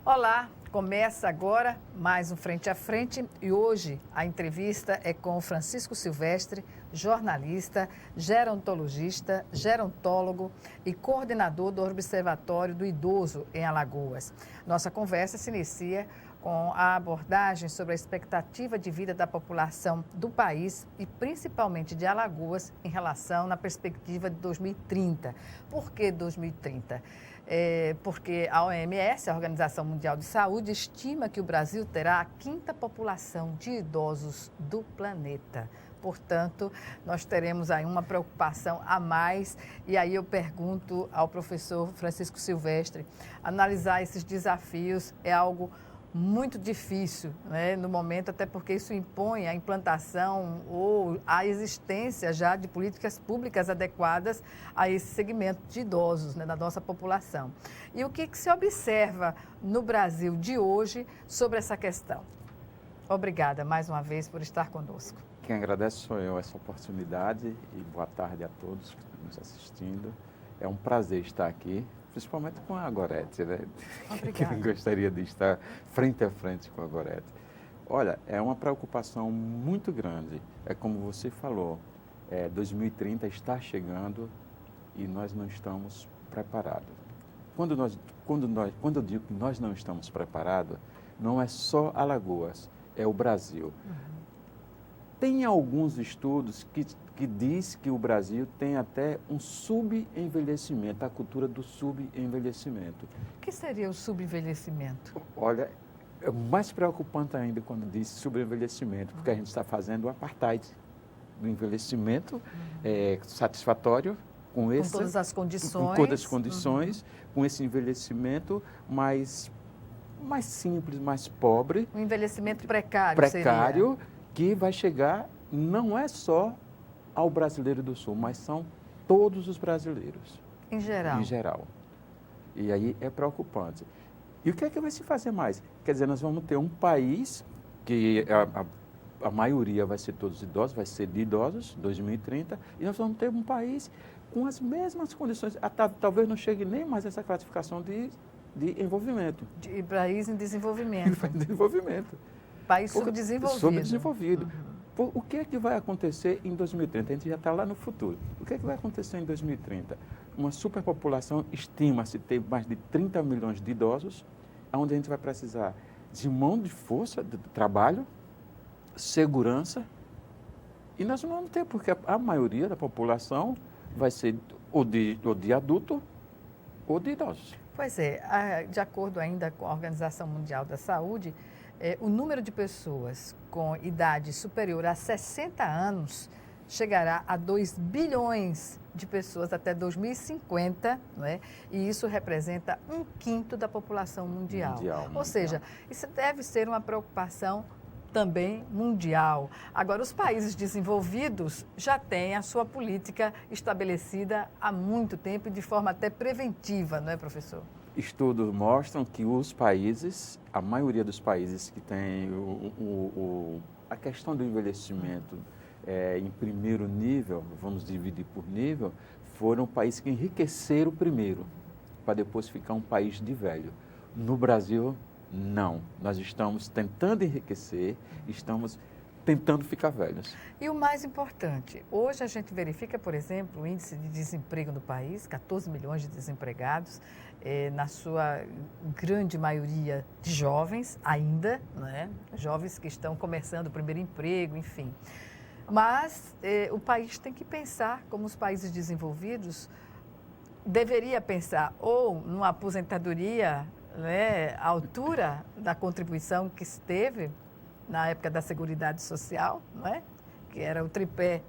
Olá, começa agora mais um Frente a Frente e hoje a entrevista é com Francisco Silvestre, jornalista, gerontologista, gerontólogo e coordenador do Observatório do Idoso em Alagoas. Nossa conversa se inicia com a abordagem sobre a expectativa de vida da população do país e principalmente de Alagoas em relação na perspectiva de 2030. Por que 2030? Porque a OMS, a Organização Mundial de Saúde, estima que o Brasil terá a quinta população de idosos do planeta. Portanto, nós teremos aí uma preocupação a mais. E aí eu pergunto ao professor Francisco Silvestre, analisar esses desafios é algo muito difícil, né, no momento, até porque isso impõe a implantação ou a existência já de políticas públicas adequadas a esse segmento de idosos, né, da nossa população. E o que se observa no Brasil de hoje sobre essa questão? Obrigada mais uma vez por estar conosco. Quem agradece sou eu essa oportunidade e boa tarde a todos que estão nos assistindo. É um prazer estar aqui, principalmente com a Gorete, né? Que eu gostaria de estar frente a frente com a Gorete. Olha, é uma preocupação muito grande. É como você falou, 2030 está chegando e nós não estamos preparados. Quando eu digo que nós não estamos preparados, não é só Alagoas, é o Brasil. Uhum. Tem alguns estudos que diz que o Brasil tem até um subenvelhecimento, a cultura do subenvelhecimento. O que seria o subenvelhecimento? Olha, é mais preocupante ainda quando diz subenvelhecimento, porque a gente está fazendo o apartheid do envelhecimento satisfatório, com todas as condições. Com todas as condições, com esse envelhecimento mais simples, mais pobre. Um envelhecimento precário seria. Que vai chegar, não é só ao brasileiro do Sul, mas são todos os brasileiros. Em geral? Em geral. E aí é preocupante. E o que é que vai se fazer mais? Quer dizer, nós vamos ter um país que a maioria vai ser todos idosos, vai ser de idosos, 2030, e nós vamos ter um país com as mesmas condições, talvez não chegue nem mais essa classificação de envolvimento. De país em desenvolvimento. Desenvolvimento. País subdesenvolvido. Subdesenvolvido. Uhum. O que é que vai acontecer em 2030? A gente já está lá no futuro. O que é que vai acontecer em 2030? Uma superpopulação estima-se ter mais de 30 milhões de idosos, onde a gente vai precisar de mão de força, de trabalho, segurança, e nós não vamos ter, porque a maioria da população vai ser ou de adulto ou de idosos. Pois é, de acordo ainda com a Organização Mundial da Saúde, o número de pessoas com idade superior a 60 anos chegará a 2 bilhões de pessoas até 2050, não é? E isso representa 1/5 da população mundial. Ou seja, isso deve ser uma preocupação também mundial. Agora, os países desenvolvidos já têm a sua política estabelecida há muito tempo e de forma até preventiva, não é, professor? Estudos mostram que os países, a maioria dos países que tem a questão do envelhecimento em primeiro nível, vamos dividir por nível, foram países que enriqueceram primeiro, para depois ficar um país de velho. No Brasil, não. Nós estamos tentando enriquecer, estamos tentando ficar velhos. E o mais importante, hoje a gente verifica, por exemplo, o índice de desemprego no país, 14 milhões de desempregados, na sua grande maioria de jovens ainda, né? Jovens que estão começando o primeiro emprego, enfim. Mas o país tem que pensar, como os países desenvolvidos, deveria pensar ou numa aposentadoria, né, à altura da contribuição que se teve na época da Seguridade Social, não é? Que era o tripé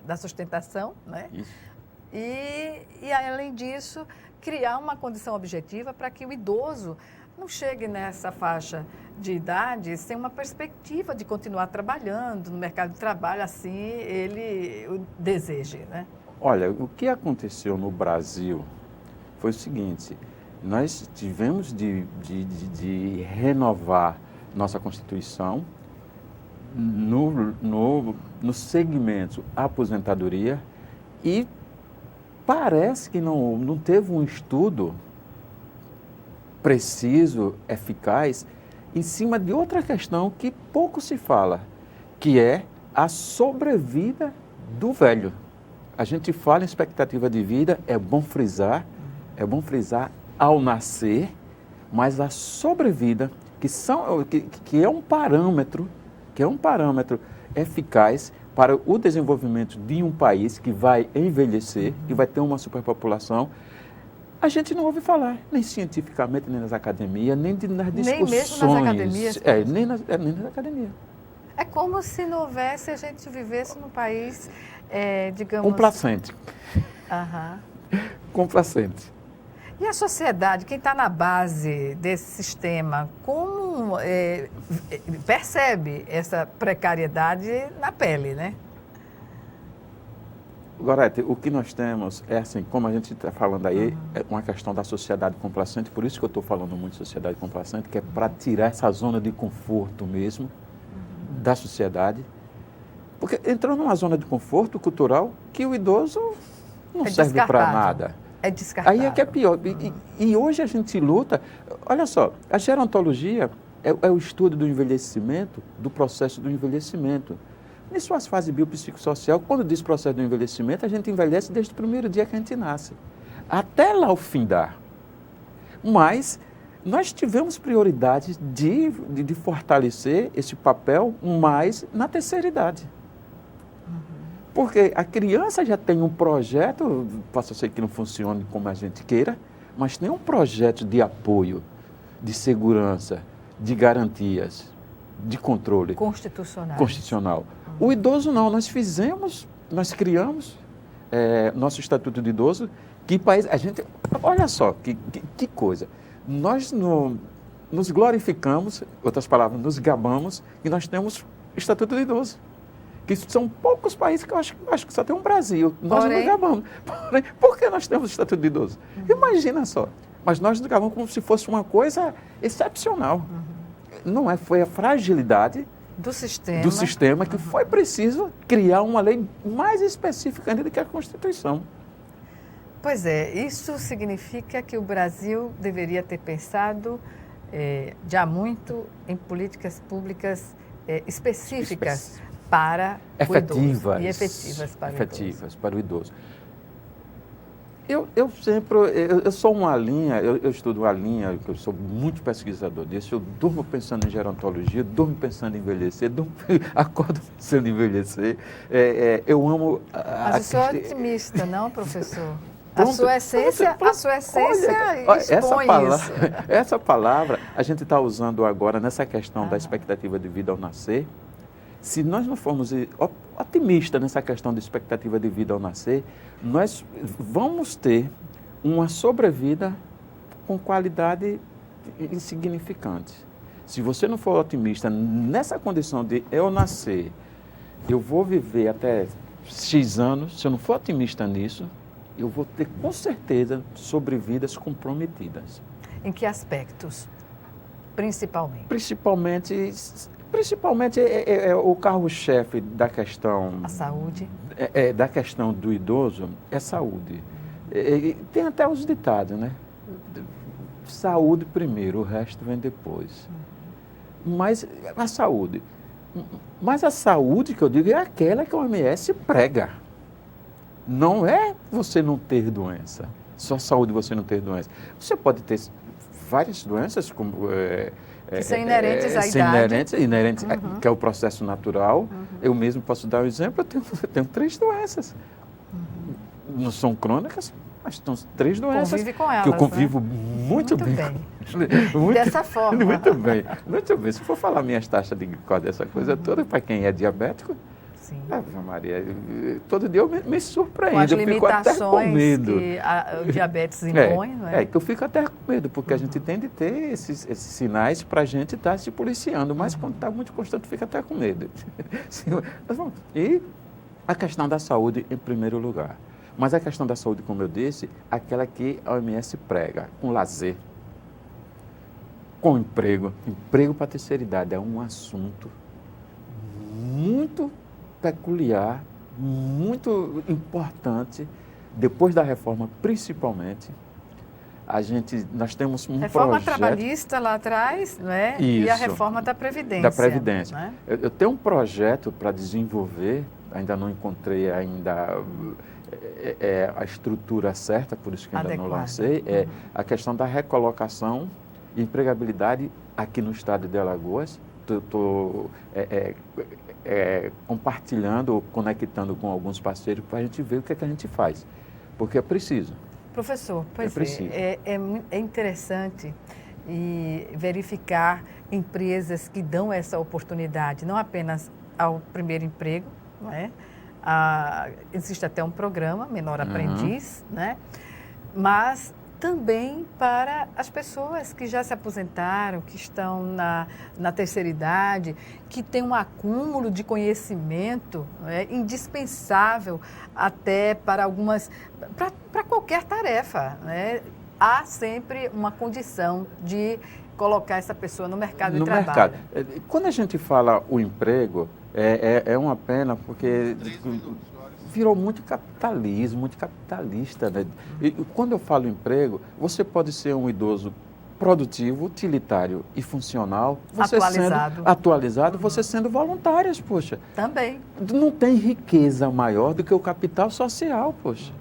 da sustentação, não é? Isso. E, além disso, criar uma condição objetiva para que o idoso não chegue nessa faixa de idade sem uma perspectiva de continuar trabalhando no mercado de trabalho, assim ele o deseje, né? Olha, o que aconteceu no Brasil foi o seguinte: nós tivemos de renovar nossa Constituição no segmento aposentadoria e parece que não teve um estudo preciso, eficaz, em cima de outra questão que pouco se fala, que é a sobrevida do velho. A gente fala em expectativa de vida, é bom frisar ao nascer, mas a sobrevida, que é um parâmetro eficaz para o desenvolvimento de um país que vai envelhecer, que vai ter uma superpopulação, a gente não ouve falar, nem cientificamente, nem nas academias, nem nas discussões. Nem mesmo nas academias? Nem nas academias. É como se não houvesse, a gente vivesse num país, digamos... Complacente. Complacente. E a sociedade, quem está na base desse sistema, como percebe essa precariedade na pele, né? Gorete, o que nós temos é assim, como a gente está falando aí, é uma questão da sociedade complacente, por isso que eu estou falando muito de sociedade complacente, que é para tirar essa zona de conforto mesmo da sociedade, porque entrou numa zona de conforto cultural que o idoso não serve para nada. É descartável. Aí é que é pior. E hoje a gente luta, olha só, a gerontologia é o estudo do envelhecimento, do processo do envelhecimento. Em suas fases biopsicossocial, quando diz processo do envelhecimento, a gente envelhece desde o primeiro dia que a gente nasce, até lá o findar. Mas nós tivemos prioridade de fortalecer esse papel mais na terceira idade. Porque a criança já tem um projeto, possa ser que não funcione como a gente queira, mas tem um projeto de apoio, de segurança, de garantias, de controle. Constitucional. O idoso não, nós criamos nosso Estatuto de Idoso, que país, a gente, olha só, que coisa, nós nos glorificamos, outras palavras, nos gabamos, e nós temos Estatuto de Idoso. Que são poucos países que eu acho que só tem um Brasil. Nós nos gabamos. Porém, por que nós temos o Estatuto de Idoso? Imagina só. Mas nós nos gabamos como se fosse uma coisa excepcional. Não é? Foi a fragilidade do sistema que foi preciso criar uma lei mais específica ainda do que a Constituição. Pois é, isso significa que o Brasil deveria ter pensado já muito em políticas públicas específicas para o idoso. E efetivas para o idoso. Eu sou uma linha, eu estudo uma linha, eu sou muito pesquisador disso, eu durmo pensando em gerontologia, durmo pensando em envelhecer, acordo pensando em envelhecer. Eu amo... Mas o senhor é otimista, não, professor? A sua essência expõe isso. Essa palavra a gente está usando agora nessa questão da expectativa de vida ao nascer. Se nós não formos otimistas nessa questão de expectativa de vida ao nascer, nós vamos ter uma sobrevida com qualidade insignificante. Se você não for otimista nessa condição de eu nascer, eu vou viver até X anos, se eu não for otimista nisso, eu vou ter com certeza sobrevidas comprometidas. Em que aspectos, principalmente? Principalmente o carro-chefe da questão... A saúde. Da questão do idoso é saúde. Tem até os ditados, né? Saúde primeiro, o resto vem depois. Mas a saúde que eu digo é aquela que a OMS prega. Não é você não ter doença. Só saúde você não ter doença. Você pode ter várias doenças, como... que são inerentes à idade. Inerentes, que é o processo natural. Eu mesmo posso dar um exemplo, eu tenho 3 doenças. Não são crônicas, mas são 3 doenças. Convive com elas, que eu convivo muito bem. Dessa forma. Muito bem. Se for falar minhas taxas de glicose, essa coisa toda, para quem é diabético, Ave Maria, todo dia eu me surpreendo. Com as limitações eu fico até com medo. Que o diabetes impõe, não é? Que eu fico até com medo, porque a gente tem de ter esses sinais para a gente estar se policiando, mas quando está muito constante, fica até com medo. E a questão da saúde em primeiro lugar. Mas a questão da saúde, como eu disse, aquela que a OMS prega, com lazer, com emprego. Emprego para a terceira idade é um assunto muito peculiar, muito importante, depois da reforma principalmente. nós temos um reforma projeto... trabalhista lá atrás, né? Isso, e a reforma da Previdência. Da Previdência. Né? Eu tenho um projeto para desenvolver, ainda não encontrei ainda a estrutura certa, por isso que ainda não lancei, a questão da recolocação e empregabilidade aqui no estado de Alagoas. Estou compartilhando, conectando com alguns parceiros para a gente ver o que é que a gente faz, porque é preciso. Professor, pois é interessante e verificar empresas que dão essa oportunidade, não apenas ao primeiro emprego, não é? Existe até um programa, Menor Aprendiz, né? Mas também para as pessoas que já se aposentaram, que estão na terceira idade, que têm um acúmulo de conhecimento indispensável até para para qualquer tarefa. Né? Há sempre uma condição de colocar essa pessoa no mercado de trabalho. Quando a gente fala o emprego, é uma pena porque virou muito capitalismo, muito capitalista. Né? E quando eu falo emprego, você pode ser um idoso produtivo, utilitário e funcional. Você atualizado, você sendo voluntárias, poxa. Também. Não tem riqueza maior do que o capital social, poxa.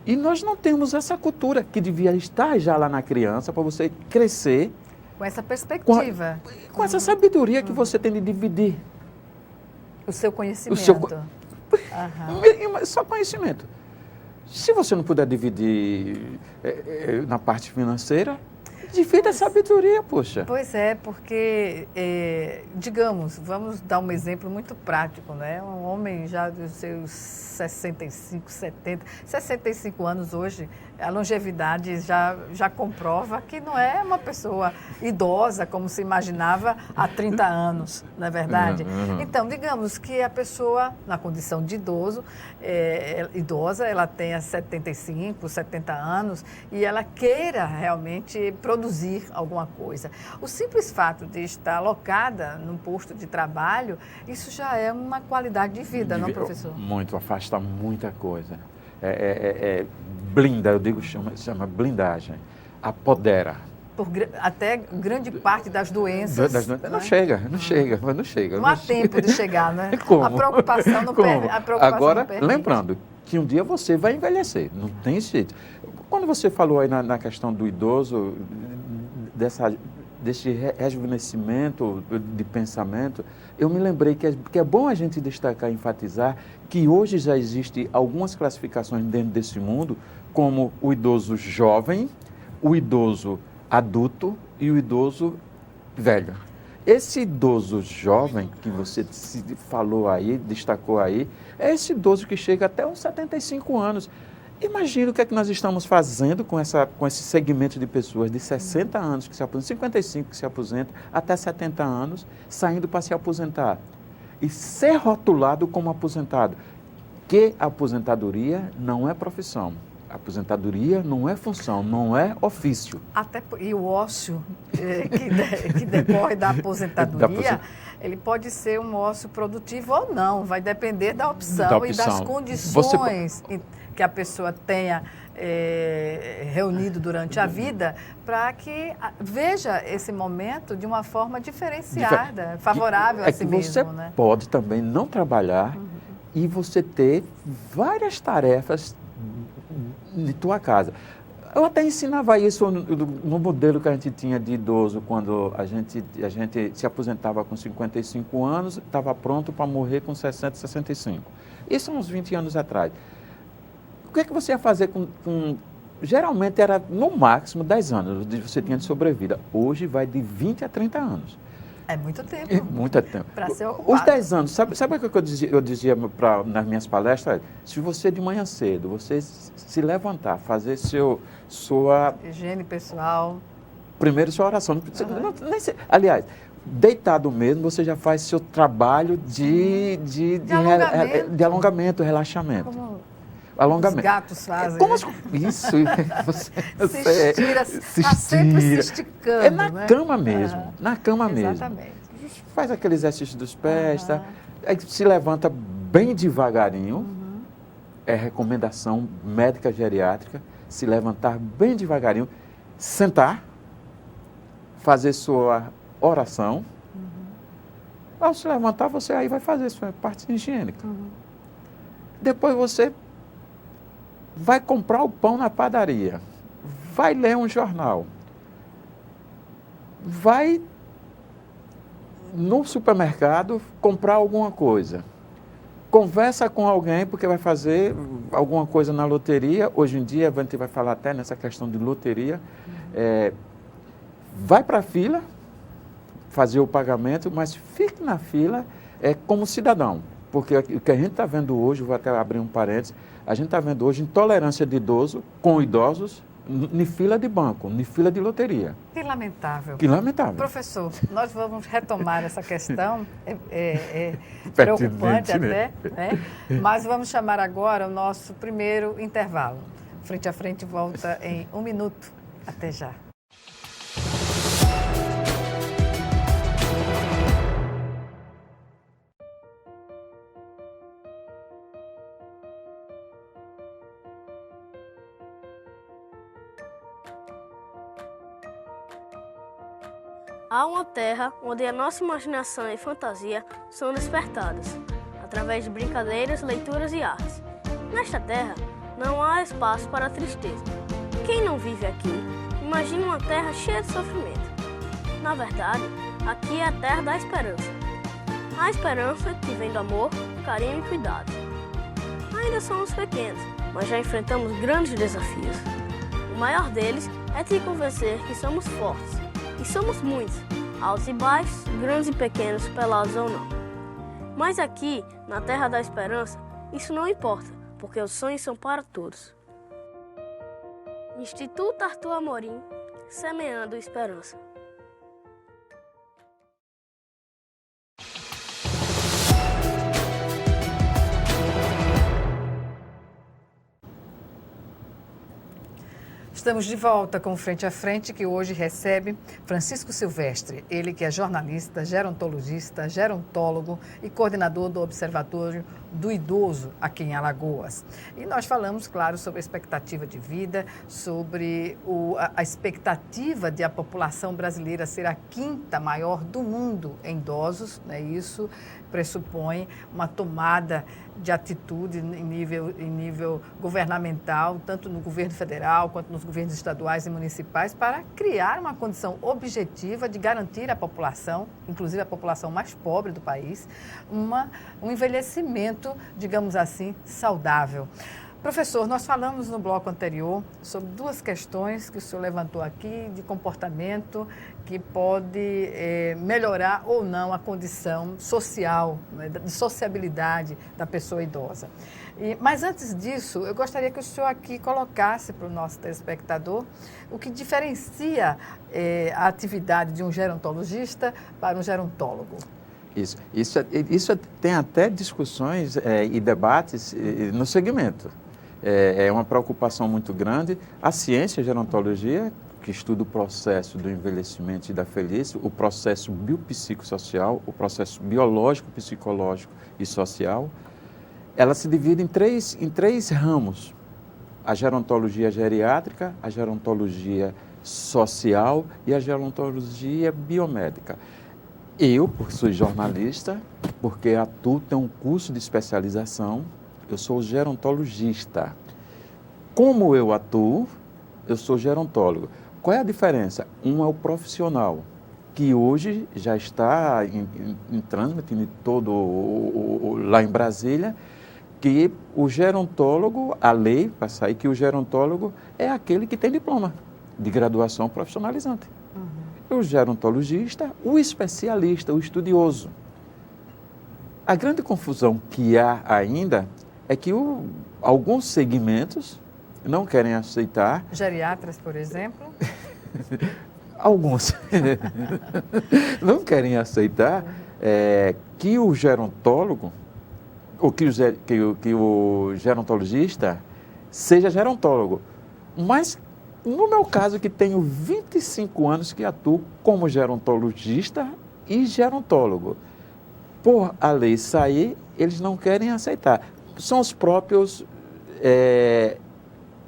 E nós não temos essa cultura que devia estar já lá na criança para você crescer. Com essa perspectiva. Com essa sabedoria que você tem de dividir. O seu conhecimento. Só conhecimento. Se você não puder dividir na parte financeira, divida a sabedoria, poxa. Pois é, porque, digamos, vamos dar um exemplo muito prático, né? Um homem já dos seus 65, 70, 65 anos hoje, a longevidade já comprova que não é uma pessoa idosa, como se imaginava há 30 anos, não é verdade? Então, digamos que a pessoa, na condição de idosa, ela tenha 75, 70 anos e ela queira realmente produzir alguma coisa. O simples fato de estar alocada num posto de trabalho, isso já é uma qualidade de vida, não, professor? Muito, afasta muita coisa. Blinda, eu digo, chama blindagem. Apodera. Até grande parte das doenças. Não chega. Não há tempo de chegar, né? Como? A preocupação não perde. Agora, lembrando que um dia você vai envelhecer, não tem jeito. Quando você falou aí na questão do idoso, desse rejuvenescimento de pensamento, eu me lembrei que é bom a gente destacar e enfatizar que hoje já existem algumas classificações dentro desse mundo, como o idoso jovem, o idoso adulto e o idoso velho. Esse idoso jovem que você falou aí, destacou aí, é esse idoso que chega até os 75 anos. Imagina o que é que nós estamos fazendo com esse segmento de pessoas de 60 anos que se aposentam, 55 que se aposentam, até 70 anos, saindo para se aposentar. E ser rotulado como aposentado. Que a aposentadoria não é profissão. A aposentadoria não é função, não é ofício. E o ócio que decorre da aposentadoria, ele pode ser um ócio produtivo ou não, vai depender da opção. E das condições que a pessoa tenha reunido durante a vida, para que veja esse momento de uma forma diferenciada, favorável a si mesmo. Você pode também não trabalhar e você ter várias tarefas de tua casa. Eu até ensinava isso no modelo que a gente tinha de idoso, quando a gente se aposentava com 55 anos, estava pronto para morrer com 60, 65. Isso uns 20 anos atrás. O que é que você ia fazer com... Geralmente era, no máximo, 10 anos você tinha de sobrevida. Hoje vai de 20 a 30 anos. É muito tempo. Muito tempo. Para ser ocupado. Os 10 anos, sabe o que eu dizia nas minhas palestras? Se você de manhã cedo, você se levantar, fazer sua... higiene pessoal. Primeiro sua oração. Aliás, deitado mesmo, você já faz seu trabalho de alongamento, relaxamento. Alongamento. Os gatos fazem. Isso. Se estira. Está sempre se esticando. É na cama mesmo. Na cama mesmo. Exatamente. Faz aquele exercício dos pés, tá? Aí se levanta bem devagarinho. É recomendação médica geriátrica. Se levantar bem devagarinho. sentar, fazer sua oração. Ao se levantar, você aí vai fazer sua parte higiênica. Depois você vai comprar o pão na padaria, vai ler um jornal, vai no supermercado comprar alguma coisa, conversa com alguém porque vai fazer alguma coisa na loteria. Hoje em dia, a gente vai falar até nessa questão de loteria. Vai para a fila, fazer o pagamento, mas fique na fila como cidadão. Porque o que a gente está vendo hoje, vou até abrir um parênteses, a gente está vendo hoje intolerância de idoso com idosos em fila de banco, em fila de loteria. Que lamentável. Que lamentável. Professor, nós vamos retomar essa questão, preocupante até, né? Mas vamos chamar agora o nosso primeiro intervalo. Frente a Frente volta em 1 minuto. Até já. Há uma terra onde a nossa imaginação e fantasia são despertadas, através de brincadeiras, leituras e artes. Nesta terra, não há espaço para a tristeza. Quem não vive aqui, imagina uma terra cheia de sofrimento. Na verdade, aqui é a terra da esperança. A esperança que vem do amor, carinho e cuidado. Ainda somos pequenos, mas já enfrentamos grandes desafios. O maior deles é te convencer que somos fortes. E somos muitos, altos e baixos, grandes e pequenos, pelados ou não. Mas aqui, na Terra da Esperança, isso não importa, porque os sonhos são para todos. Instituto Arthur Amorim, semeando esperança. Estamos de volta com Frente a Frente, que hoje recebe Francisco Silvestre, ele que é jornalista, gerontologista, gerontólogo e coordenador do Observatório do Idoso aqui em Alagoas. E nós falamos, claro, sobre a expectativa de vida, sobre a expectativa de a população brasileira ser a 5ª maior do mundo em idosos, né? Isso pressupõe uma tomada de atitude em nível governamental, tanto no governo federal quanto nos governos estaduais e municipais, para criar uma condição objetiva de garantir à população, inclusive a população mais pobre do país, um envelhecimento, digamos assim, saudável. Professor, nós falamos no bloco anterior sobre 2 questões que o senhor levantou aqui de comportamento que pode melhorar ou não a condição social, né, de sociabilidade da pessoa idosa. Mas antes disso, eu gostaria que o senhor aqui colocasse para o nosso telespectador o que diferencia a atividade de um gerontologista para um gerontólogo. Isso tem até discussões e debates no segmento. É uma preocupação muito grande. A ciência, a gerontologia, que estuda o processo do envelhecimento e da velhice, o processo biopsicossocial, o processo biológico, psicológico e social, ela se divide em três ramos. A gerontologia geriátrica, a gerontologia social e a gerontologia biomédica. Eu, porque sou jornalista, porque atuo, tenho um curso de especialização, eu sou gerontologista. Como eu atuo, eu sou gerontólogo. Qual é a diferença? Um é o profissional, que hoje já está em trânsito em todo lá em Brasília, que o gerontólogo, a lei para sair que o gerontólogo é aquele que tem diploma de graduação profissionalizante. O gerontologista, o especialista, o estudioso. A grande confusão que há ainda é que alguns segmentos não querem aceitar. Geriatras, por exemplo? Alguns não querem aceitar que o gerontólogo, ou que o gerontologista seja gerontólogo. Mas, no meu caso, que tenho 25 anos que atuo como gerontologista e gerontólogo, por a lei sair, eles não querem aceitar. São os próprios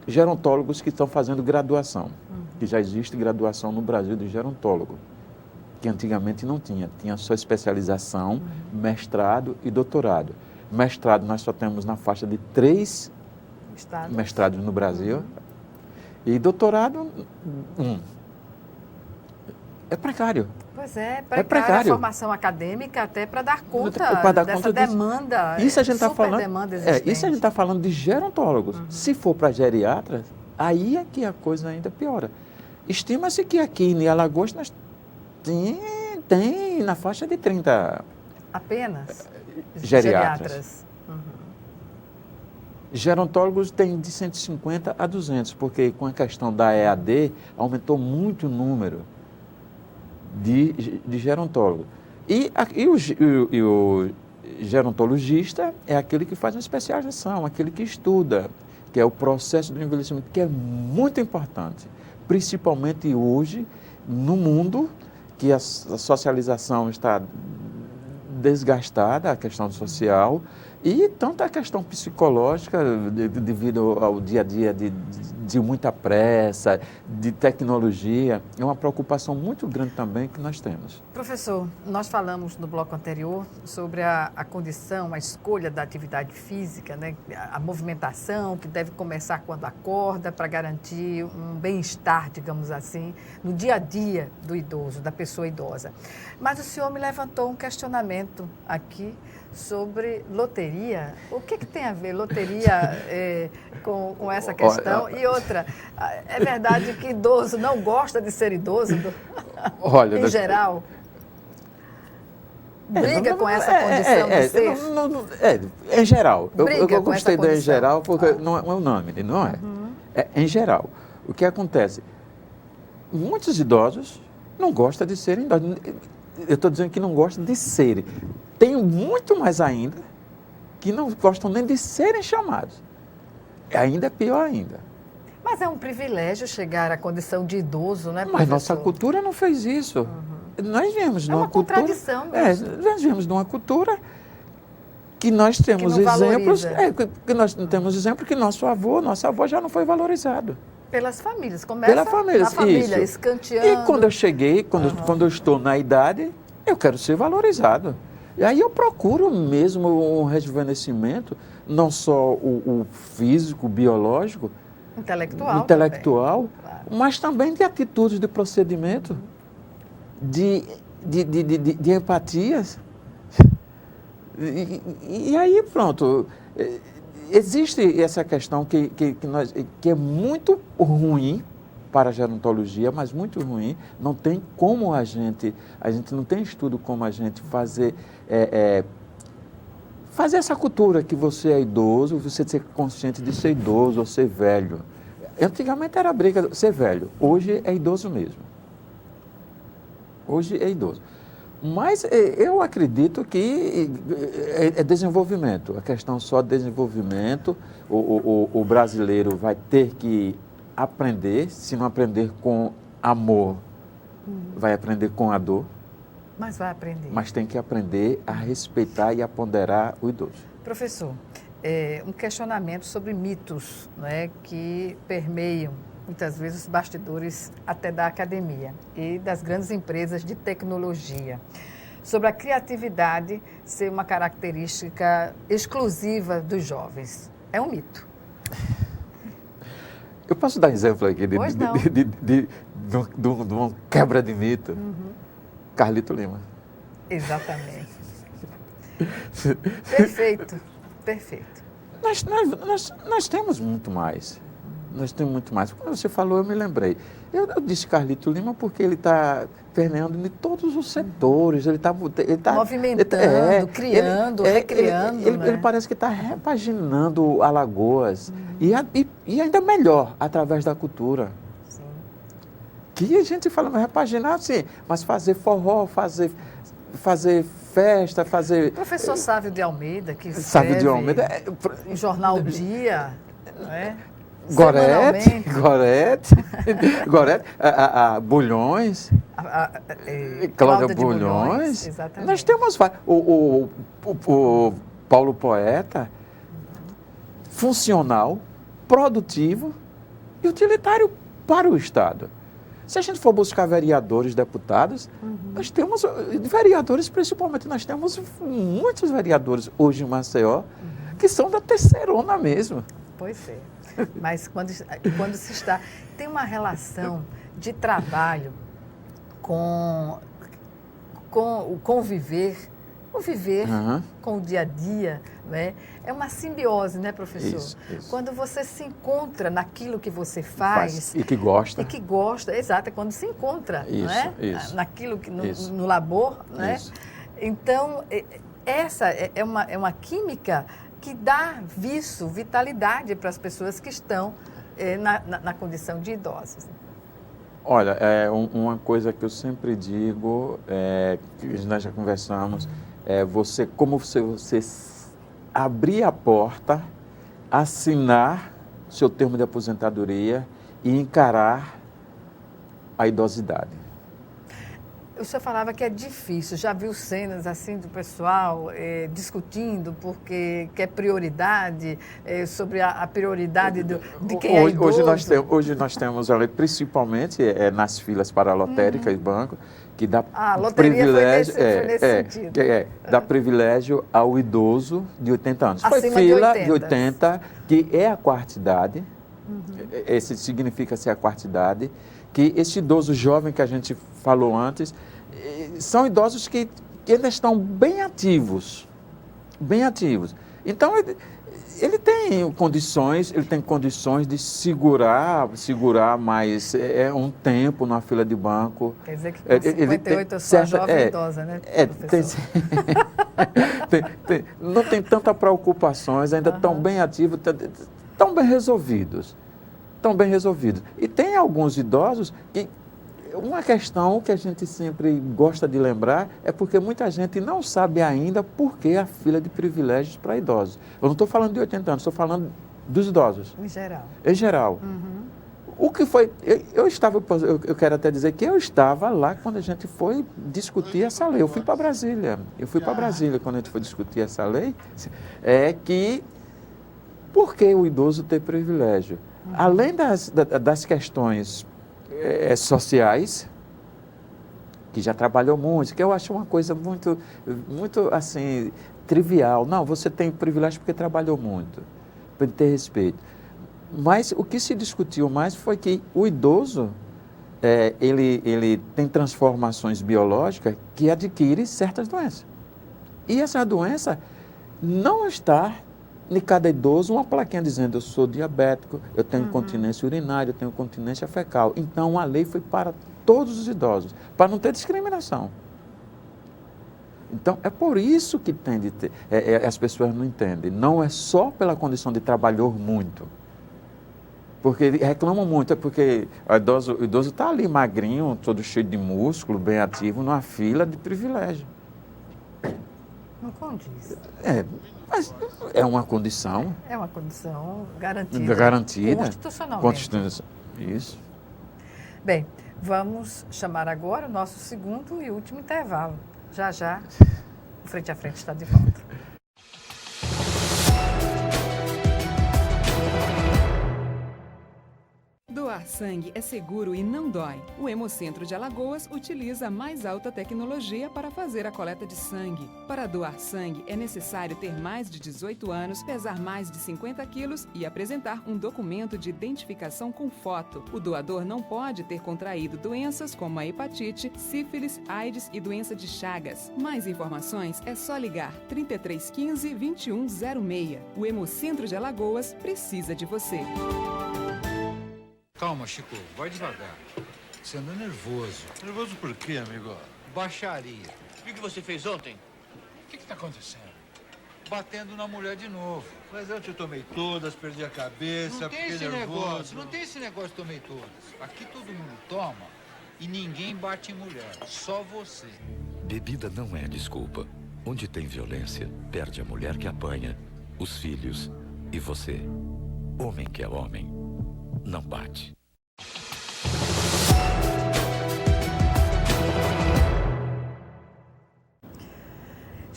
gerontólogos que estão fazendo graduação. que já existe graduação no Brasil de gerontólogo, que antigamente não tinha. Tinha só especialização, mestrado e doutorado. Mestrado nós só temos na faixa de 3 mestrados no Brasil. E doutorado, 1. É precário. Pois é precário. A formação acadêmica até para dar conta dessa demanda. Isso a gente está falando. Isso a gente está falando de gerontólogos. Se for para geriatras, aí é que a coisa ainda piora. Estima-se que aqui em Alagoas nós tem na faixa de 30 apenas geriatras. Gerontólogos tem de 150 a 200, porque com a questão da EAD aumentou muito o número de gerontólogos. E o gerontologista é aquele que faz uma especialização, aquele que estuda, que é o processo do envelhecimento, que é muito importante, principalmente hoje, no mundo, que a socialização está desgastada, a questão social, e tanto a questão psicológica, devido ao dia a dia de muita pressa, de tecnologia, é uma preocupação muito grande também que nós temos. Professor, nós falamos no bloco anterior sobre a condição, a escolha da atividade física, né? A movimentação que deve começar quando acorda para garantir um bem-estar, digamos assim, no dia a dia do idoso, da pessoa idosa. Mas o senhor me levantou um questionamento aqui sobre loteria. O que tem a ver loteria com essa questão? E outra, é verdade que idoso não gosta de ser idoso? Olha, em geral? Briga com essa condição de ser? Em geral. Eu gostei do em geral porque não é unânime, não é? É em geral. O que acontece? Muitos idosos não gostam de serem idosos. Eu estou dizendo que não gostam de serem. Tem muito mais ainda que não gostam nem de serem chamados. Ainda é pior ainda. Mas é um privilégio chegar à condição de idoso, né, professor? Mas nossa cultura não fez isso. Nós viemos de uma cultura... É uma contradição mesmo. Nós viemos de uma cultura que nós temos exemplos... que nós temos exemplo que nosso avô já não foi valorizado. Pelas famílias. Começa na família, escanteando. E quando eu cheguei, quando eu estou na idade, eu quero ser valorizado. E aí eu procuro mesmo um rejuvenescimento, não só o físico, o biológico, intelectual, claro, mas também de atitudes, de procedimento, de empatias. E aí, pronto, existe essa questão que é muito ruim para a gerontologia, mas muito ruim. Não tem como a gente não tem estudo como a gente fazer essa cultura que você é idoso, você ser consciente de ser idoso ou ser velho. Antigamente era briga ser velho, hoje é idoso mesmo. Hoje é idoso. Mas eu acredito que é desenvolvimento, a questão só de desenvolvimento. O brasileiro vai ter que aprender, se não aprender com amor, vai aprender com a dor. Mas vai aprender. Mas tem que aprender a respeitar e a ponderar o idoso. Professor, um questionamento sobre mitos, né, que permeiam muitas vezes os bastidores até da academia e das grandes empresas de tecnologia, sobre a criatividade ser uma característica exclusiva dos jovens. É um mito. Eu posso dar exemplo aqui de uma quebra de mito? Carlito Lima. Exatamente. Perfeito, perfeito. Nós temos muito mais. Nós temos muito mais. Quando você falou, eu me lembrei. Eu disse Carlito Lima porque ele está permeando em todos os setores. Ele está movimentando, criando, recriando. Ele parece que está repaginando Alagoas. E ainda melhor, através da cultura. Sim. Que a gente fala, repaginar, sim, mas fazer forró, fazer festa, fazer... Professor Sávio de Almeida, que escreve o jornal Dia, não é? Gorete, Bulhões, Cláudia Bulhões. Exatamente. Nós temos o Paulo Poeta, funcional, produtivo e utilitário para o Estado. Se a gente for buscar vereadores, deputados, nós temos, vereadores principalmente, nós temos muitos vereadores hoje em Maceió que são da terceirona mesmo. Pois é, mas quando se está... Tem uma relação de trabalho com o conviver com o dia a dia, né? É uma simbiose, né, professor? Isso. Quando você se encontra naquilo que você faz... E que gosta. E que gosta, exato, é quando se encontra, Isso, né? isso. Naquilo que no labor, né? Isso. Então, essa é uma química que dá vitalidade para as pessoas que estão na condição de idosos. Olha, uma coisa que eu sempre digo, que nós já conversamos, como você abrir a porta, assinar seu termo de aposentadoria e encarar a idosidade. O senhor falava que é difícil, já viu cenas assim do pessoal discutindo porque quer prioridade, sobre a prioridade de quem é idoso? Hoje nós temos, principalmente nas filas para a lotérica e banco, que dá privilégio, foi nesse sentido. Dá privilégio ao idoso de 80 anos. Foi Acima fila de de 80, que é a quarta idade, esse significa ser a quarta idade, que esse idoso jovem que a gente falou antes, são idosos que ainda estão bem ativos. Então, ele tem condições de segurar mais um tempo na fila de banco. Quer dizer que com 58 eu sou a jovem idosa, né, professor? Não tem tantas preocupações, ainda estão bem ativos, estão bem resolvidos. E tem alguns idosos que... Uma questão que a gente sempre gosta de lembrar é porque muita gente não sabe ainda por que a fila de privilégios para idosos. Eu não estou falando de 80 anos, estou falando dos idosos. Em geral. O que foi... Eu quero até dizer que eu estava lá quando a gente foi discutir essa lei. Eu fui para Brasília. Quando a gente foi discutir essa lei. Por que o idoso ter privilégio? Além das questões sociais, que já trabalhou muito, que eu acho uma coisa muito, assim, trivial. Não, você tem privilégio porque trabalhou muito, para ter respeito. Mas o que se discutiu mais foi que o idoso, ele tem transformações biológicas que adquire certas doenças. E essa doença não está... em cada idoso, uma plaquinha dizendo, eu sou diabético, eu tenho incontinência urinária, eu tenho incontinência fecal. Então, a lei foi para todos os idosos, para não ter discriminação. Então, é por isso que tem de ter, as pessoas não entendem. Não é só pela condição de trabalhar muito. Porque reclamam muito, porque o idoso está ali magrinho, todo cheio de músculo, bem ativo, numa fila de privilégio. Não condiz. Mas é uma condição. É uma condição garantida. Constitucionalmente. Isso. Bem, vamos chamar agora o nosso segundo e último intervalo. Já, o Frente a Frente está de volta. Doar sangue é seguro e não dói. O Hemocentro de Alagoas utiliza a mais alta tecnologia para fazer a coleta de sangue. Para doar sangue, é necessário ter mais de 18 anos, pesar mais de 50 quilos e apresentar um documento de identificação com foto. O doador não pode ter contraído doenças como a hepatite, sífilis, AIDS e doença de Chagas. Mais informações é só ligar 3315 2106. O Hemocentro de Alagoas precisa de você. Calma, Chico, vai devagar. Você anda nervoso. Nervoso por quê, amigo? Baixaria. O que você fez ontem? O que tá acontecendo? Batendo na mulher de novo. Mas eu te tomei todas, perdi a cabeça, Não tem fiquei esse nervoso. negócio, não tem esse negócio de tomei todas. Aqui todo mundo toma e ninguém bate em mulher, só você. Bebida não é desculpa. Onde tem violência, perde a mulher que apanha, os filhos e você. Homem que é homem, não bate.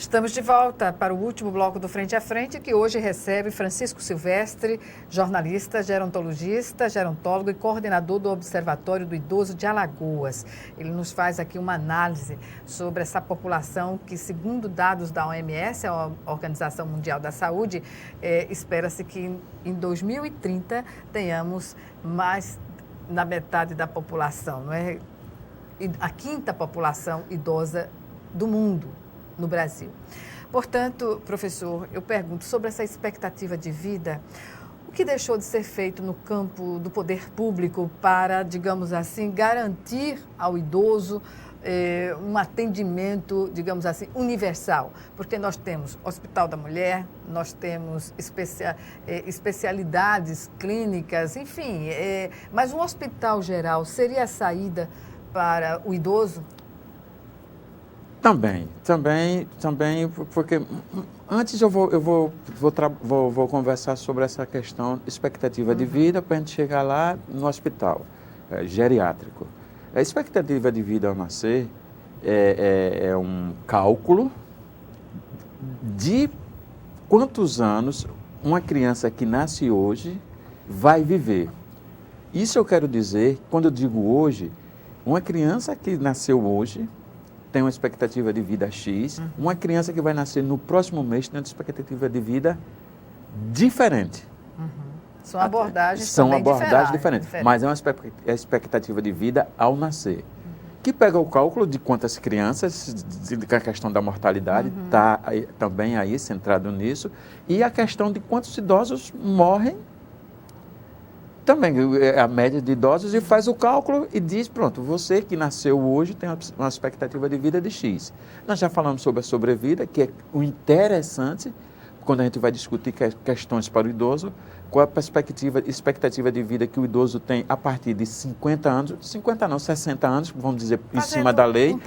Estamos de volta para o último bloco do Frente a Frente, que hoje recebe Francisco Silvestre, jornalista, gerontologista, gerontólogo e coordenador do Observatório do Idoso de Alagoas. Ele nos faz aqui uma análise sobre essa população que, segundo dados da OMS, a Organização Mundial da Saúde, espera-se que em 2030 tenhamos mais da metade da população, não é? A quinta população idosa do mundo, no Brasil. Portanto, professor, eu pergunto sobre essa expectativa de vida, o que deixou de ser feito no campo do poder público para, digamos assim, garantir ao idoso um atendimento, digamos assim, universal? Porque nós temos Hospital da Mulher, nós temos especialidades clínicas, enfim, mas um hospital geral seria a saída para o idoso? Também, porque antes eu vou conversar sobre essa questão expectativa de vida para a gente chegar lá no hospital geriátrico. A expectativa de vida ao nascer é um cálculo de quantos anos uma criança que nasce hoje vai viver. Isso eu quero dizer, quando eu digo hoje, uma criança que nasceu hoje tem uma expectativa de vida X, uma criança que vai nascer no próximo mês tem uma expectativa de vida diferente. São abordagens diferentes, mas é uma expectativa de vida ao nascer. Que pega o cálculo de quantas crianças, a questão da mortalidade está também aí centrado nisso, e a questão de quantos idosos morrem, também a média de idosos, e faz o cálculo e diz, pronto, você que nasceu hoje tem uma expectativa de vida de X. Nós já falamos sobre a sobrevida, que é o interessante, quando a gente vai discutir questões para o idoso, qual a expectativa de vida que o idoso tem a partir de 50 anos, 50 não, 60 anos, vamos dizer, em cima da lei,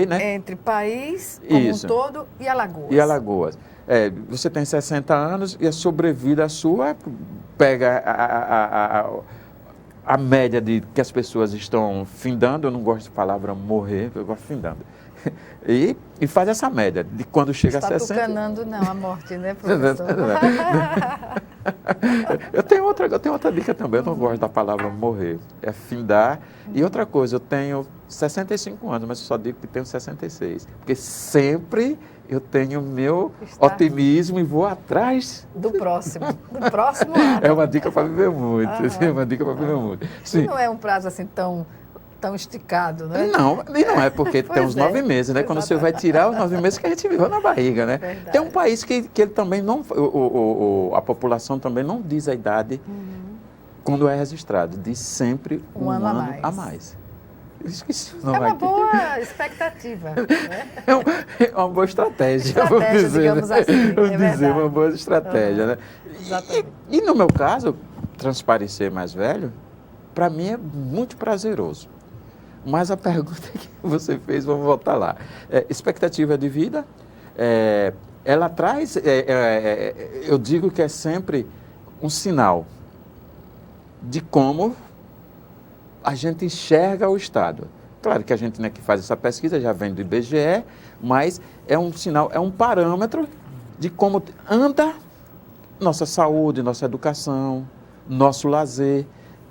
né? Entre país como um todo e Alagoas. E Alagoas. Você tem 60 anos e a sobrevida sua pega a média de que as pessoas estão findando, eu não gosto de palavra morrer, eu gosto de findando. E faz essa média de quando chega a 60. Está tucanando não a morte, né, professor? Eu tenho outra dica também, eu não gosto da palavra morrer, é findar. E outra coisa, eu tenho 65 anos, mas eu só digo que tenho 66, porque sempre eu tenho meu otimismo e vou atrás do próximo ano. É uma dica para viver muito, é uma dica para viver muito. Sim. E não é um prazo assim tão esticado, né? Não, e não é porque tem uns 9 meses, né? Quando você vai tirar os 9 meses que a gente viveu na barriga, né? Verdade. Tem um país que ele também não, a população também não diz a idade quando é registrado, diz sempre um ano a mais. Esqueci o nome uma aqui. Boa expectativa. Né? É uma boa estratégia, vamos dizer. Digamos assim, vamos dizer, uma boa estratégia, né? Exatamente. E no meu caso, transparecer mais velho, para mim é muito prazeroso. Mas a pergunta que você fez, vamos voltar lá. Expectativa de vida, ela traz, eu digo que é sempre um sinal de como a gente enxerga o Estado. Claro que a gente, né, que faz essa pesquisa já vem do IBGE, mas é um sinal, é um parâmetro de como anda nossa saúde, nossa educação, nosso lazer,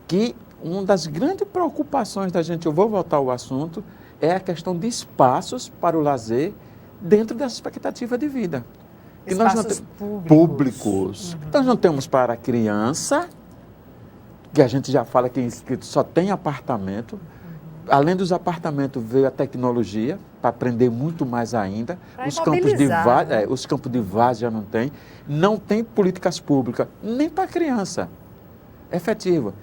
que uma das grandes preocupações da gente, eu vou voltar ao assunto, é a questão de espaços para o lazer dentro dessa expectativa de vida. Espaços públicos. Nós não temos para a criança, que a gente já fala que só tem apartamento. Além dos apartamentos, veio a tecnologia para aprender muito mais ainda. Os campos de várzea já não tem. Não tem políticas públicas, nem para a criança. Efetiva.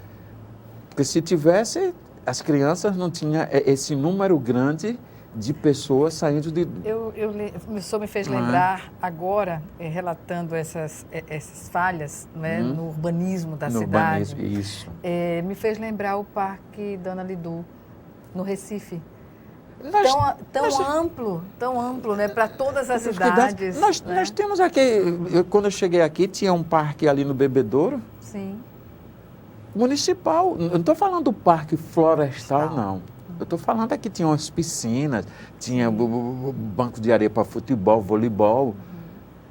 Porque se tivesse, as crianças não tinham esse número grande de pessoas saindo de... O senhor me fez lembrar agora, relatando essas falhas, né, no urbanismo da cidade. Isso. Me fez lembrar o Parque Dona Lidu, no Recife. Tão amplo, né, para todas as idades. Nós temos aqui, quando eu cheguei aqui, tinha um parque ali no Bebedouro. Sim. Municipal. Eu não estou falando do parque florestal, não. Eu estou falando aqui, tinha umas piscinas, tinha banco de areia para futebol, voleibol.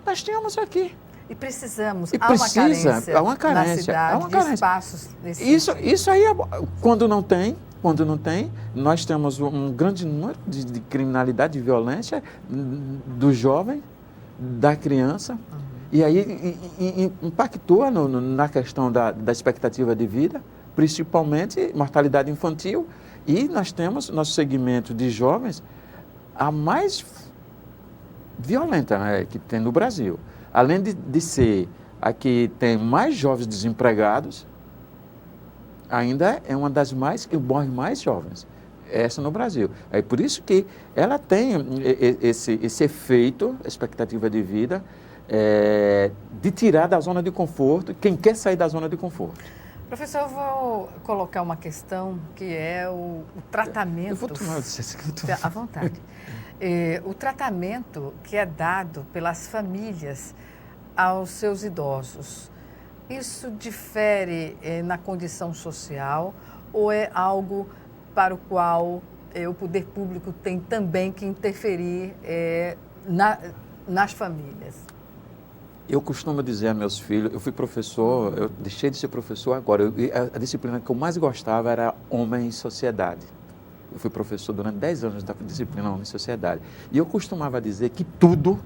Nós tínhamos aqui. E precisamos, E há uma carência na cidade de espaços desse Isso aí, quando não tem, nós temos um grande número de criminalidade, de violência do jovem, da criança, e aí impactua na questão da expectativa de vida, principalmente mortalidade infantil, e nós temos nosso segmento de jovens a mais violenta, né, que tem no Brasil. Além de ser a que tem mais jovens desempregados, ainda é uma das que morre mais jovens. Essa no Brasil. É por isso que ela tem esse efeito, expectativa de vida, de tirar da zona de conforto, quem quer sair da zona de conforto. Professor, eu vou colocar uma questão que é o tratamento... Eu vou tomar à vontade. O tratamento que é dado pelas famílias aos seus idosos, isso difere na condição social ou é algo para o qual o poder público tem também que interferir nas famílias? Eu costumo dizer a meus filhos, eu fui professor, eu deixei de ser professor agora, a disciplina que eu mais gostava era Homem e Sociedade. Eu fui professor durante 10 anos da disciplina Homem e Sociedade. E eu costumava dizer que tudo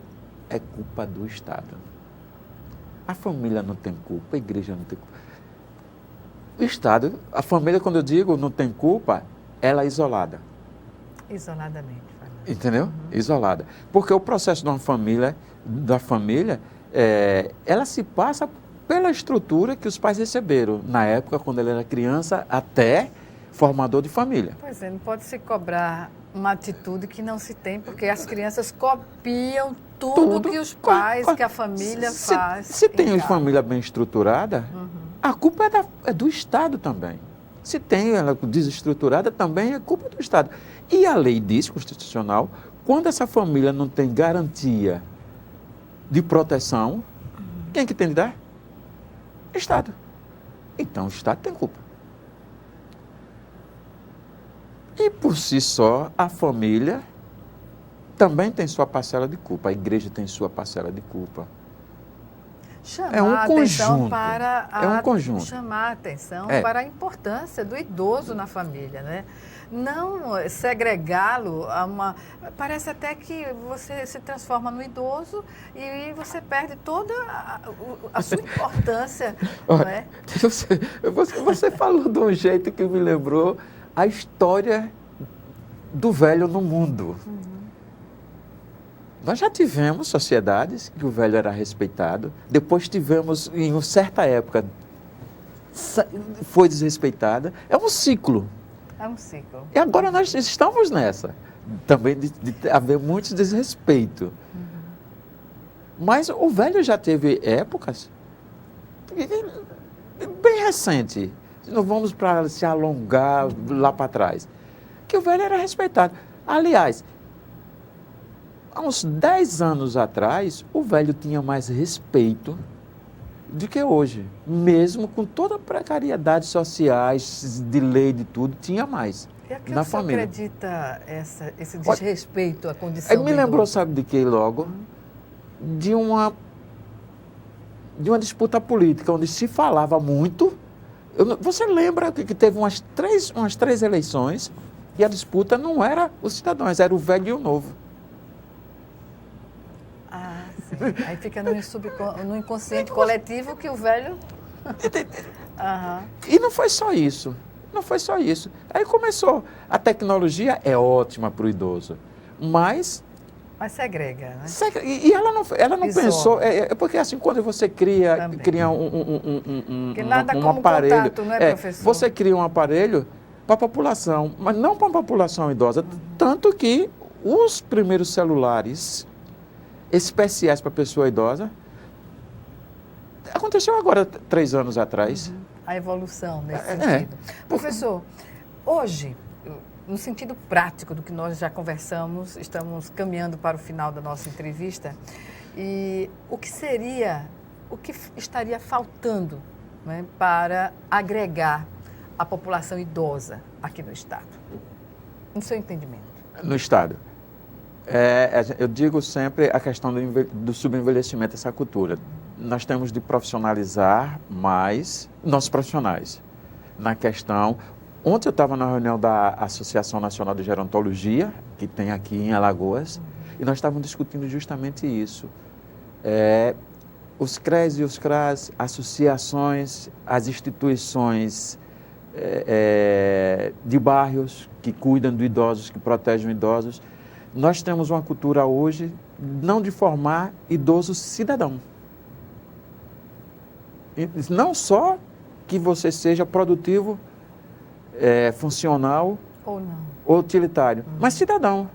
é culpa do Estado. A família não tem culpa, a igreja não tem culpa. O Estado, a família, quando eu digo não tem culpa, ela é isolada. Isoladamente. Entendeu? Isolada. Porque o processo da família, ela se passa pela estrutura que os pais receberam na época, quando ele era criança, até formador de família. Pois é, não pode se cobrar uma atitude que não se tem, porque as crianças copiam tudo que os pais, que a família faz. Se tem uma família bem estruturada, a culpa é do Estado também. Se tem ela desestruturada, também é culpa do Estado. E a lei diz, constitucional, quando essa família não tem garantia de proteção, quem é que tem de dar? Estado. Então, o Estado tem culpa. E, por si só, a família também tem sua parcela de culpa. A igreja tem sua parcela de culpa. Chamar a atenção para conjunto. Chamar a atenção para a importância do idoso na família, né? Não segregá-lo a uma... Parece até que você se transforma no idoso e você perde toda a sua importância, não é? Você falou de um jeito que me lembrou a história do velho no mundo. Nós já tivemos sociedades que o velho era respeitado, depois tivemos, em uma certa época, foi desrespeitada. É um ciclo. É um ciclo. E agora nós estamos nessa, também de haver muito desrespeito. Mas o velho já teve épocas bem recente. Não vamos para se alongar lá para trás. Que o velho era respeitado. Aliás, há uns 10 anos atrás, o velho tinha mais respeito do que hoje. Mesmo com toda a precariedade sociais, de lei, de tudo, tinha mais. E a que na você família. Acredita esse desrespeito à condição do me lembrou, idoso? sabe de que logo? De uma disputa política, onde se falava muito. Você lembra que teve umas três eleições e a disputa não era os cidadãos, era o velho e o novo. Ah, sim. Aí fica no inconsciente coletivo que o velho... E não foi só isso. Não foi só isso. Aí começou. A tecnologia é ótima para o idoso, mas segrega, né? E ela não pensou. Porque assim, quando você cria um aparelho. Contato, não é, professor? Você cria um aparelho para a população, mas não para a população idosa. Tanto que os primeiros celulares especiais para a pessoa idosa aconteceu agora, 3 anos atrás. A evolução nesse sentido. Professor, hoje, no sentido prático do que nós já conversamos, estamos caminhando para o final da nossa entrevista, e o que estaria faltando, né, para agregar a população idosa aqui no Estado? no seu entendimento? No Estado. Eu digo sempre a questão do subenvelhecimento dessa cultura. Nós temos de profissionalizar mais nossos profissionais. Na questão... Ontem eu estava na reunião da Associação Nacional de Gerontologia, que tem aqui em Alagoas, e nós estávamos discutindo justamente isso. Os CREs e os CRAS, associações, as instituições de bairros que cuidam de idosos, que protegem idosos. Nós temos uma cultura hoje não de formar idoso cidadão. E não só que você seja produtivo, funcional ou não, ou utilitário, mas cidadão,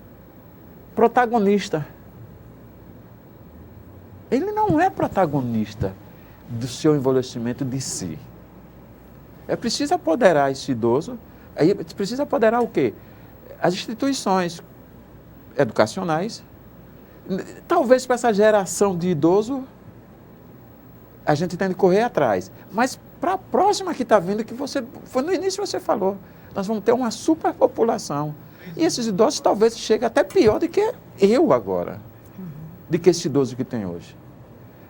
protagonista. Ele não é protagonista do seu envelhecimento de si. É preciso apoderar esse idoso. Aí precisa apoderar o quê? As instituições educacionais. Talvez para essa geração de idoso a gente tem que correr atrás. Mas para a próxima que está vindo, que foi no início você falou, nós vamos ter uma superpopulação. E esses idosos talvez cheguem até pior do que eu agora, do que esse idoso que tem hoje.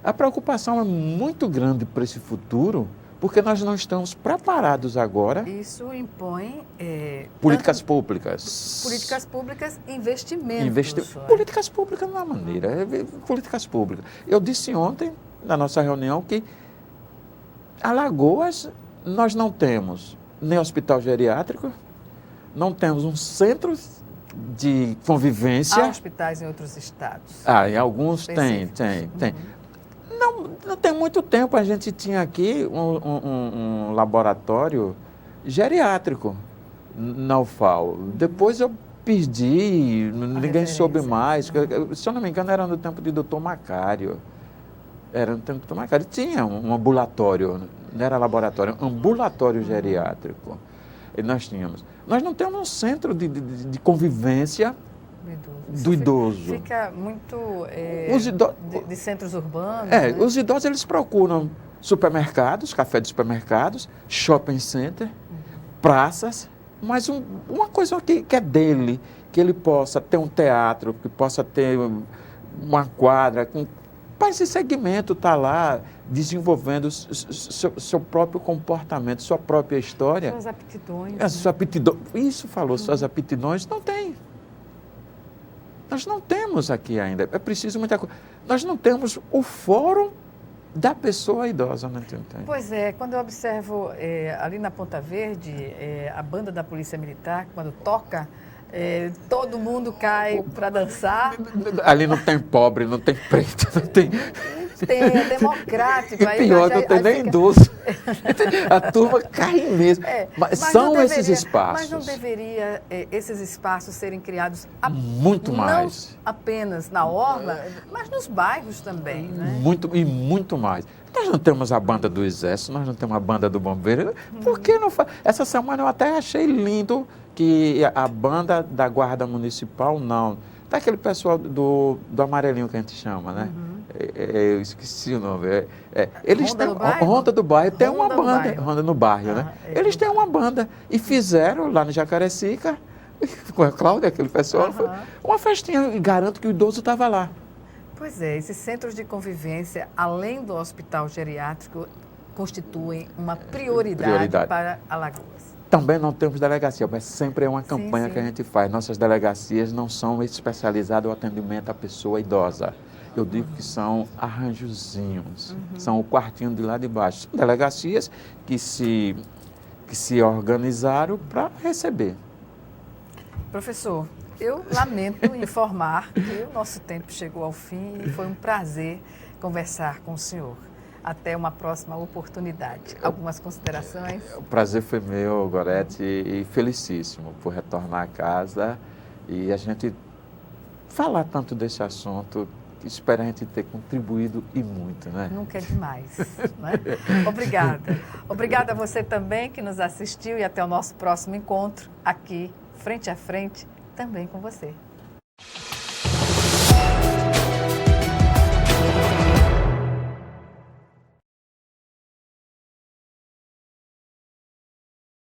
A preocupação é muito grande para esse futuro, porque nós não estamos preparados agora. Isso impõe... políticas públicas. Políticas públicas, investimentos. Políticas públicas não é uma maneira, políticas públicas. Eu disse ontem, na nossa reunião, que Alagoas, nós não temos nem hospital geriátrico, não temos um centro de convivência. Há hospitais em outros estados. Em alguns tem. Não tem muito tempo a gente tinha aqui um laboratório geriátrico na UFAL. Depois eu perdi, ninguém soube mais. Se eu não me engano, era no tempo de Dr. Macário. Era no tempo do Dr. Macário. Tinha um ambulatório, não era laboratório, ambulatório geriátrico. E nós tínhamos. Nós não temos um centro de convivência do idoso. Fica muito de centros urbanos. Os idosos eles procuram supermercados, café de supermercados, shopping center, praças, mas uma coisa que é dele, que ele possa ter um teatro, que possa ter uma quadra, para esse segmento estar lá desenvolvendo seu próprio comportamento, sua própria história. Suas aptidões. Isso falou, suas aptidões, não tem. Nós não temos aqui ainda, é preciso muita coisa. Nós não temos o fórum da pessoa idosa, não tem. Pois é, quando eu observo ali na Ponta Verde, a banda da Polícia Militar, quando toca, todo mundo cai para dançar. Ali não tem pobre, não tem preto, não tem... É democrático. E pior, não tem nem idoso. A turma cai mesmo. Mas são esses espaços. Mas não deveria esses espaços serem criados muito mais. Não apenas na orla, mas nos bairros também, né? Muito mais. Nós não temos a banda do Exército, nós não temos a banda do Bombeiro. Por que não faz? Essa semana eu até achei lindo que a banda da Guarda Municipal, não. Tá aquele pessoal do amarelinho que a gente chama, né? Eu esqueci o nome. Eles têm Ronda do Bairro, tem uma banda. Ronda no Bairro, né? Eles têm uma banda. E fizeram lá no Jacarecica, com a Cláudia, aquele pessoal, uma festinha. E garanto que o idoso estava lá. Pois é, esses centros de convivência, além do hospital geriátrico, constituem uma prioridade para Alagoas. Também não temos delegacia, mas sempre é uma campanha que a gente faz. Nossas delegacias não são especializadas no atendimento à pessoa idosa. Eu digo que são arranjozinhos, são o quartinho de lá de baixo. São delegacias que se organizaram para receber. Professor, eu lamento informar que o nosso tempo chegou ao fim e foi um prazer conversar com o senhor. Até uma próxima oportunidade. Algumas considerações? O prazer foi meu, Gorete, e felicíssimo por retornar a casa e a gente falar tanto desse assunto. Espero a gente ter contribuído e muito, né? Nunca é demais, né? Obrigada. Obrigada a você também que nos assistiu e até o nosso próximo encontro aqui, frente a frente, também com você.